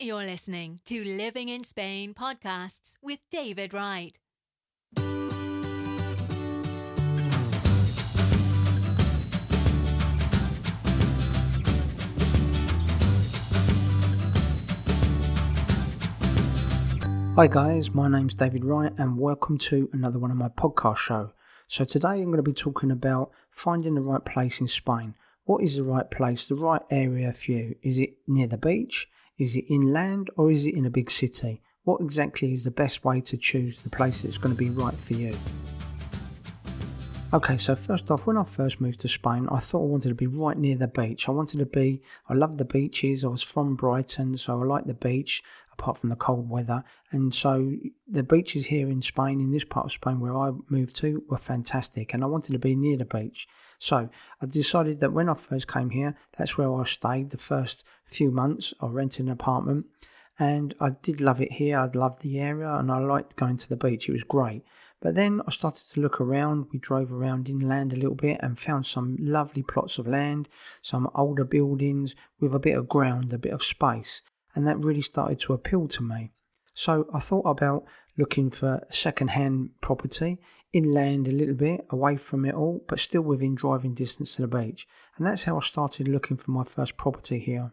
You're listening to Living in Spain podcasts with David Wright. Hi guys, my name's David Wright and welcome to another one of my podcast show. So today I'm going to be talking about finding the right place in Spain. What is the right place, the right area for you? Is it near the beach? Is it inland or is it in a big city? What exactly is the best way to choose the place that's going to be right for you? Okay, so first off, when I first moved to Spain, I thought I wanted to be right near the beach. I love the beaches. I was from Brighton, so I like the beach, apart from the cold weather. And so the beaches here in Spain, in this part of Spain where I moved to, were fantastic. And I wanted to be near the beach. So I decided that when I first came here, that's where I stayed the first few months. I rented an apartment. And I did love it here. I loved the area and I liked going to the beach. It was great. But then I started to look around. We drove around inland a little bit and found some lovely plots of land, some older buildings with a bit of ground, a bit of space. And that really started to appeal to me. So I thought about looking for a second-hand property, inland a little bit, away from it all, but still within driving distance to the beach. And that's how I started looking for my first property here.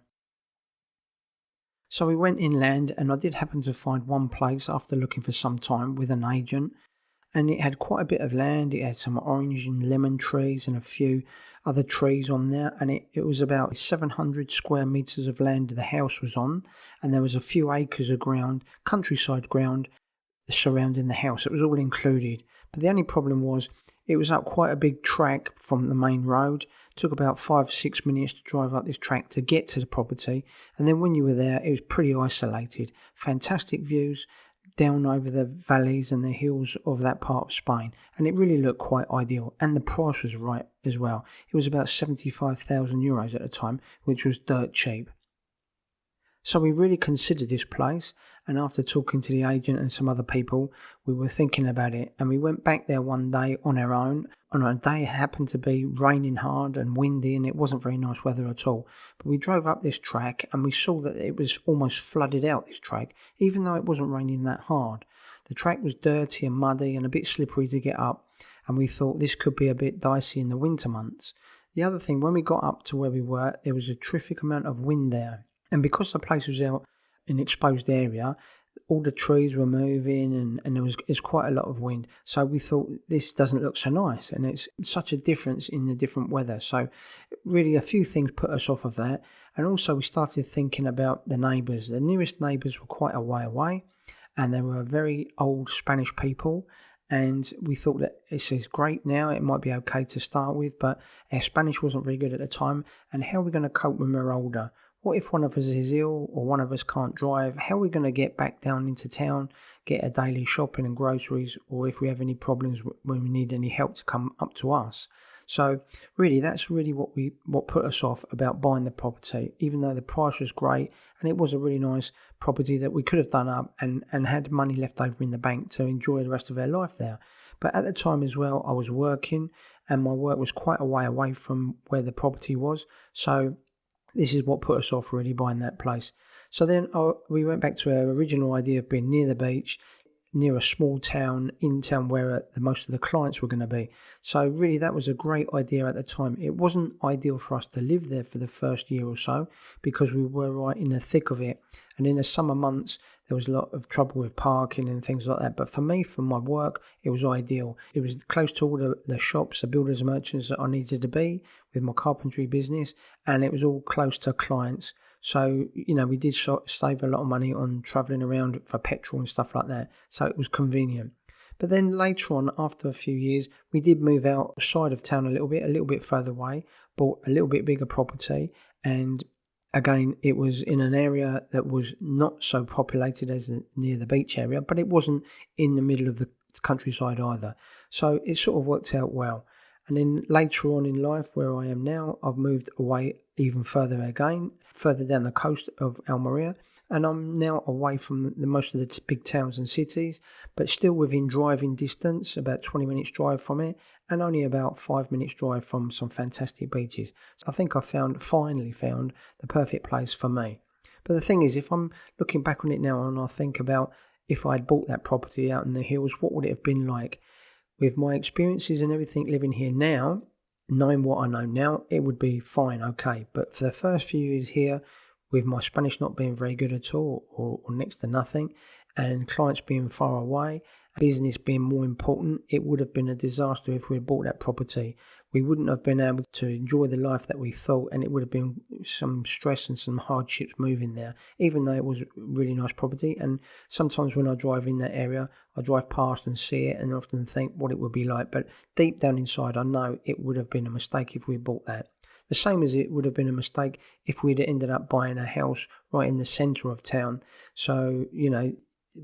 So we went inland and I did happen to find one place after looking for some time with an agent. And it had quite a bit of land. It had some orange and lemon trees and a few other trees on there. And it was about 700 square metres of land the house was on. And there was a few acres of ground, countryside ground, surrounding the house. It was all included. But the only problem was it was up quite a big track from the main road. It took about 5 or 6 minutes to drive up this track to get to the property. And then when you were there, it was pretty isolated. Fantastic views down over the valleys and the hills of that part of Spain, and it really looked quite ideal, and the price was right as well. It was about 75,000 euros at the time, which was dirt cheap. So we really considered this place, and after talking to the agent and some other people, we were thinking about it, and we went back there one day on our own. On a day it happened to be raining hard and windy, and it wasn't very nice weather at all. But we drove up this track, and we saw that it was almost flooded out, this track, even though it wasn't raining that hard. The track was dirty and muddy and a bit slippery to get up, and we thought this could be a bit dicey in the winter months. The other thing, when we got up to where we were, there was a terrific amount of wind there. And because the place was out in an exposed area, all the trees were moving and there's quite a lot of wind. So we thought this doesn't look so nice, and it's such a difference in the different weather. So really a few things put us off of that. And also we started thinking about the neighbours. The nearest neighbours were quite a way away, and they were very old Spanish people. And we thought that this is great now, it might be okay to start with, but our Spanish wasn't very good at the time. And how are we going to cope when we're older? What if one of us is ill or one of us can't drive? How are we going to get back down into town, get a daily shopping and groceries, or if we have any problems when we need any help to come up to us? So really, that's really what put us off about buying the property, even though the price was great and it was a really nice property that we could have done up and had money left over in the bank to enjoy the rest of our life there. But at the time as well, I was working and my work was quite a way away from where the property was. So this is what put us off really buying that place. So then we went back to our original idea of being near the beach, near a small town, in town where most of the clients were going to be. So really that was a great idea at the time. It wasn't ideal for us to live there for the first year or so because we were right in the thick of it. And in the summer months, there was a lot of trouble with parking and things like that. But for me, for my work, it was ideal. It was close to all the shops, the builders and merchants that I needed to be with my carpentry business. And it was all close to clients. So, we did save a lot of money on travelling around for petrol and stuff like that. So it was convenient. But then later on, after a few years, we did move outside of town a little bit further away, bought a little bit bigger property, and again, it was in an area that was not so populated as near the beach area, but it wasn't in the middle of the countryside either. So it sort of worked out well. And then later on in life, where I am now, I've moved away even further again, further down the coast of Almeria. And I'm now away from most of the big towns and cities, but still within driving distance, about 20 minutes drive from it, and only about 5 minutes drive from some fantastic beaches. So I think I finally found the perfect place for me. But the thing is, if I'm looking back on it now and I think about if I'd bought that property out in the hills, what would it have been like? With my experiences and everything living here now, knowing what I know now, it would be fine, okay. But for the first few years here, with my Spanish not being very good at all, or next to nothing, and clients being far away, business being more important, it would have been a disaster if we had bought that property. We wouldn't have been able to enjoy the life that we thought, and it would have been some stress and some hardships moving there, even though it was a really nice property. And sometimes when I drive in that area, I drive past and see it and often think what it would be like. But deep down inside, I know it would have been a mistake if we bought that. The same as it would have been a mistake if we'd ended up buying a house right in the centre of town. So,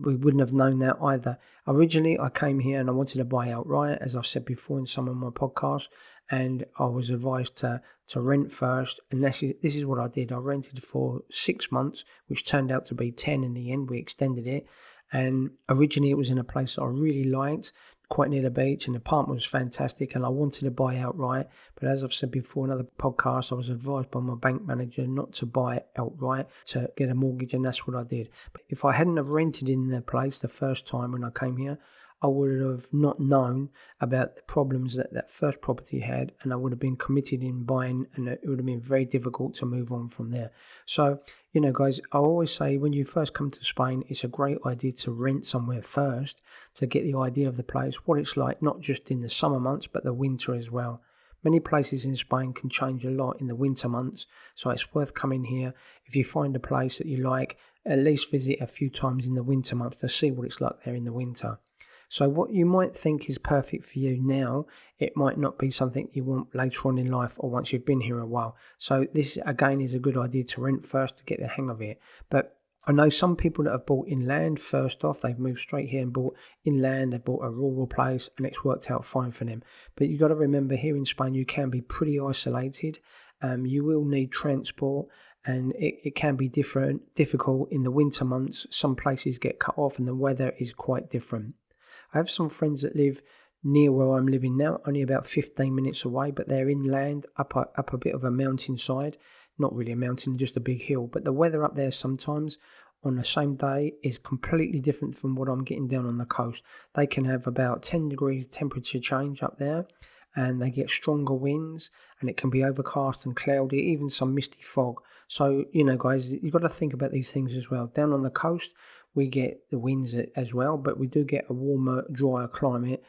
we wouldn't have known that either. Originally, I came here and I wanted to buy outright, as I've said before in some of my podcasts, and I was advised to rent first, and this is what I did. I rented for 6 months, which turned out to be 10 in the end. We extended it, and originally it was in a place that I really liked, quite near the beach, and the apartment was fantastic, and I wanted to buy outright. But as I've said before in other podcasts, I was advised by my bank manager not to buy it outright, to get a mortgage, and that's what I did. But if I hadn't have rented in the place the first time when I came here, I would have not known about the problems that first property had, and I would have been committed in buying, and it would have been very difficult to move on from there. So, guys, I always say when you first come to Spain, it's a great idea to rent somewhere first to get the idea of the place, what it's like, not just in the summer months, but the winter as well. Many places in Spain can change a lot in the winter months, so it's worth coming here. If you find a place that you like, at least visit a few times in the winter months to see what it's like there in the winter. So what you might think is perfect for you now, it might not be something you want later on in life or once you've been here a while. So this, again, is a good idea to rent first to get the hang of it. But I know some people that have bought inland first off, they've moved straight here and bought inland, they've bought a rural place, and it's worked out fine for them. But you've got to remember, here in Spain, you can be pretty isolated. You will need transport, and it can be difficult in the winter months. Some places get cut off and the weather is quite different. I have some friends that live near where I'm living now, only about 15 minutes away, but they're inland, up a bit of a mountainside. Not really a mountain, just a big hill. But the weather up there sometimes on the same day is completely different from what I'm getting down on the coast. They can have about 10 degrees temperature change up there, and they get stronger winds, and it can be overcast and cloudy, even some misty fog. So, guys, you've got to think about these things as well. Down on the coast, we get the winds as well, but we do get a warmer, drier climate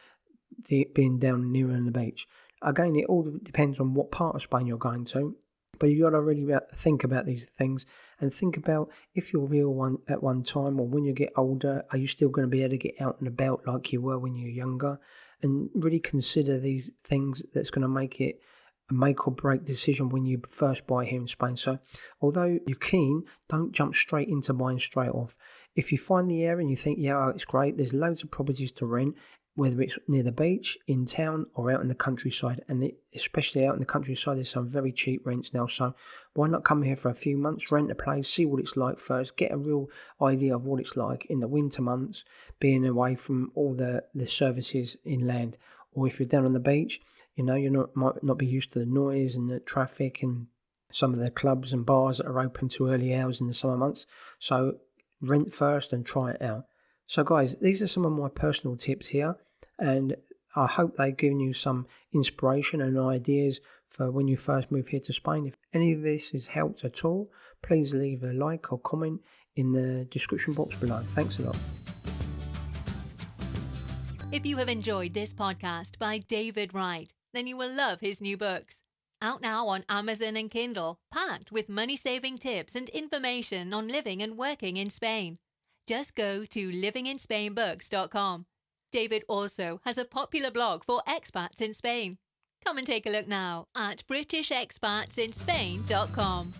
being down nearer the beach. Again, it all depends on what part of Spain you're going to, but you've got to really think about these things and think about if you're real at one time, or when you get older, are you still going to be able to get out and about like you were when you were younger? And really consider these things that's going to make it a make or break decision when you first buy here in Spain. So although you're keen, don't jump straight into buying straight off. If you find the area and you think, yeah, it's great, there's loads of properties to rent, whether it's near the beach, in town, or out in the countryside. And especially out in the countryside, there's some very cheap rents now. So why not come here for a few months, rent a place, see what it's like first, get a real idea of what it's like in the winter months, being away from all the services inland. Or if you're down on the beach, might not be used to the noise and the traffic and some of the clubs and bars that are open to early hours in the summer months. So rent first and try it out. So guys, these are some of my personal tips here, and I hope they've given you some inspiration and ideas for when you first move here to Spain. If any of this has helped at all, please leave a like or comment in the description box below. Thanks a lot. If you have enjoyed this podcast by David Wright, then you will love his new books. Out now on Amazon and Kindle, packed with money-saving tips and information on living and working in Spain. Just go to livinginspainbooks.com. David also has a popular blog for expats in Spain. Come and take a look now at britishexpatsinspain.com.